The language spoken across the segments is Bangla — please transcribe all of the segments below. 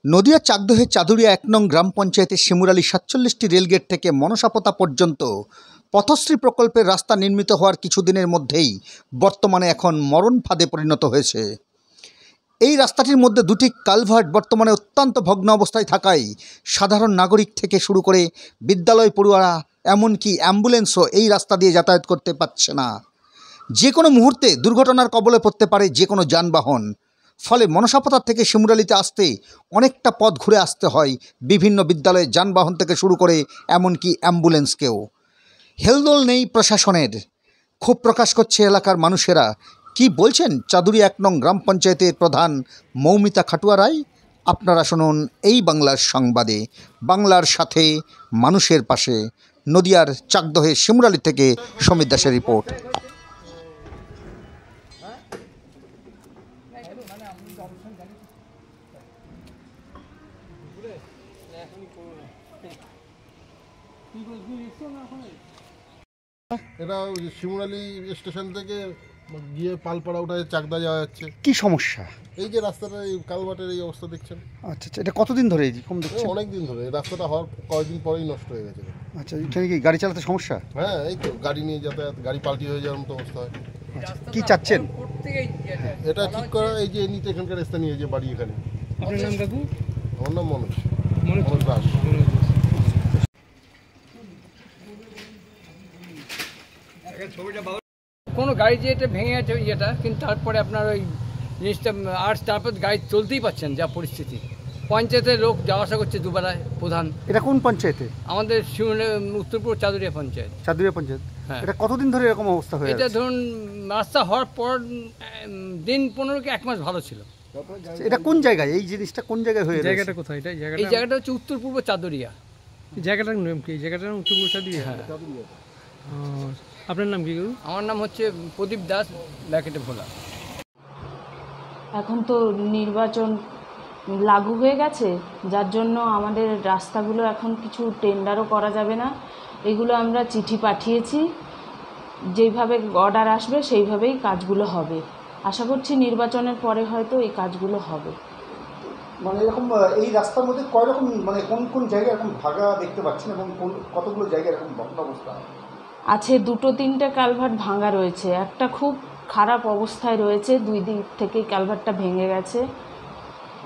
নদিয়া চাকদহে চাদুরিয়া ১ নং গ্রাম পঞ্চায়েতের শিমুরালী ৪৭টি রেলগেট থেকে মনসাপোতা পর্যন্ত পথশ্রী প্রকল্পের রাস্তা নির্মিত হওয়ার কিছুদিনের মধ্যেই বর্তমানে এখন মরণ ফাঁদে পরিণত হয়েছে। এই রাস্তাটির মধ্যে দুটি কালভার্ট বর্তমানে অত্যন্ত ভগ্ন অবস্থায় থাকায় সাধারণ নাগরিক থেকে শুরু করে বিদ্যালয় পড়ুয়ারা এমনকি অ্যাম্বুলেন্সও এই রাস্তা দিয়ে যাতায়াত করতে পারছে না। যে কোনো মুহূর্তে দুর্ঘটনার কবলে পড়তে পারে যে কোনো যানবাহন। ফলে মনসাপোতা থেকে শিমুরালীতে আসতে অনেকটা পথ ঘুরে আসতে হয় বিভিন্ন বিদ্যালয়ের যানবাহন থেকে শুরু করে এমনকি অ্যাম্বুলেন্সকেও। হেলদোল নেই প্রশাসনের। ক্ষোভ প্রকাশ করছে এলাকার মানুষেরা। কি বলছেন চাদুরিয়া ১ নং গ্রাম পঞ্চায়েতের প্রধান মৌমিতা খাটুয়া রায়? আপনারা শুনুন এই বাংলার সংবাদে। বাংলার সাথে মানুষের পাশে। নদিয়ার চাকদহে শিমুরালী থেকে সমীর দাসের রিপোর্ট। এটা শিমুরালী স্টেশন থেকে গিয়ে পালপাড়া উঠে চাকদা যাওয়া যাচ্ছে। কি সমস্যা? এই যে রাস্তাটা এই কালভার্টের এই অবস্থা দেখছেন। আচ্ছা আচ্ছা, এটা কতদিন ধরে এরকম দেখছেন? অনেক দিন ধরে রাস্তাটা হওয়ার কয়েকদিন পরেই নষ্ট হয়ে গেছে। আচ্ছা, এখানে কি গাড়ি চালাতে সমস্যা? হ্যাঁ, এই তো গাড়ি নিয়ে যাতায়াত, গাড়ি পাল্টি হয়ে যাওয়ার মতো অবস্থা হয়। আচ্ছা, কি চাচ্ছেন? এটা ঠিক করা, এই যে নিতে এখানকার স্থানীয় যে বাড়ি এখানে। আপনার নাম কাকু? আমার নাম মনোজ দাস। কোনো গাড়ি যে এটা ভেঙে গেছে ইয়েটা, কিন্তু তারপরে আপনার ওই জিনিসটা আর তারপর গাড়ি চলতেই পারছেন যা পরিস্থিতি। পঞ্চায়েতের লোক যাওয়া আসা করছে দুবেলায়। প্রধান এটা কোন পঞ্চায়েতে? আমাদের উত্তরপুর চাদুরিয়া পঞ্চায়েত। চাদুরিয়া পঞ্চায়েত। হ্যাঁ। এটা কতদিন ধরে এরকম অবস্থা হয়ে এটা আছে? ধরুন রাস্তা হওয়ার পর দিন ১৫ কি ১ মাস ভালো ছিল। এটা কোন জায়গায়, এই জিনিসটা কোন জায়গায় হয়ে রয়েছে? জায়গাটা কোথায়? এটা এই জায়গাটা হচ্ছে উত্তর পূর্ব চাদুরিয়া। জায়গাটার নাম কি? জায়গাটার নাম উত্তরপুর চাদুরিয়া। হ্যাঁ। আপনার নাম কি? আমার নাম হচ্ছে প্রদীপ দাস, ব্যাকেটে ভোলা। এখন তো নির্বাচন লাগু হয়ে গেছে, যার জন্য আমাদের রাস্তাগুলো এখন কিছু টেন্ডারও করা যাবে না। এগুলো আমরা চিঠি পাঠিয়েছি, যেইভাবে অর্ডার আসবে সেইভাবেই কাজগুলো হবে। আশা করছি নির্বাচনের পরে হয়তো এই কাজগুলো হবে। মানে এরকম এই রাস্তার মধ্যে কয় রকম, মানে কোন কোন জায়গায় এরকম ভাগা দেখতে পাচ্ছেন এবং কতগুলো জায়গায় এরকম ভগ্ন অবস্থা আছে? 2-3টে কালভার্ট ভাঙা রয়েছে, একটা খুব খারাপ অবস্থায় রয়েছে, 2 দিক থেকেই কালভার্টটা ভেঙে গেছে।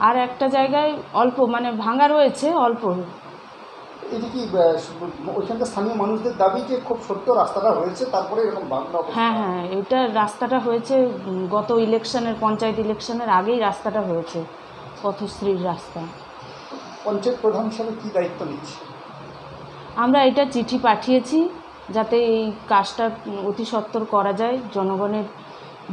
আর একটা জায়গায় অল্প মানে ভাঙা রয়েছে অল্প। এটা কি ওইখানকার স্থানীয় মানুষদের দাবি যে খুব সত্য রাস্তাটা হয়েছে, তারপরে এরকম ভাঙা অবস্থা? হ্যাঁ হ্যাঁ, এটা রাস্তাটা হয়েছে গত ইলেকশনের, পঞ্চায়েত ইলেকশনের আগেই রাস্তাটা হয়েছে, পথশ্রীর রাস্তা। পঞ্চায়েত প্রধান হিসাবে কী দায়িত্ব নিচ্ছে? আমরা এটা চিঠি পাঠিয়েছি যাতে এই কাজটা অতি সত্বর করা যায়। জনগণের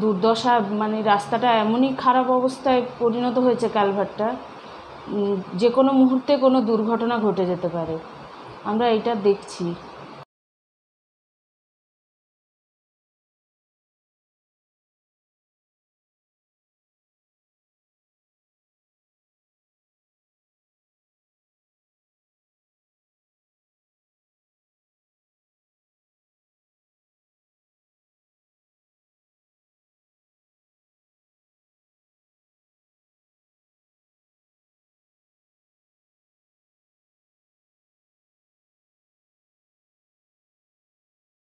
দুর্দশা, মানে রাস্তাটা এমনই খারাপ অবস্থায় পরিণত হয়েছে কালভার্টটা, যে কোনো মুহূর্তে কোনো দুর্ঘটনা ঘটে যেতে পারে। আমরা এটা দেখছি।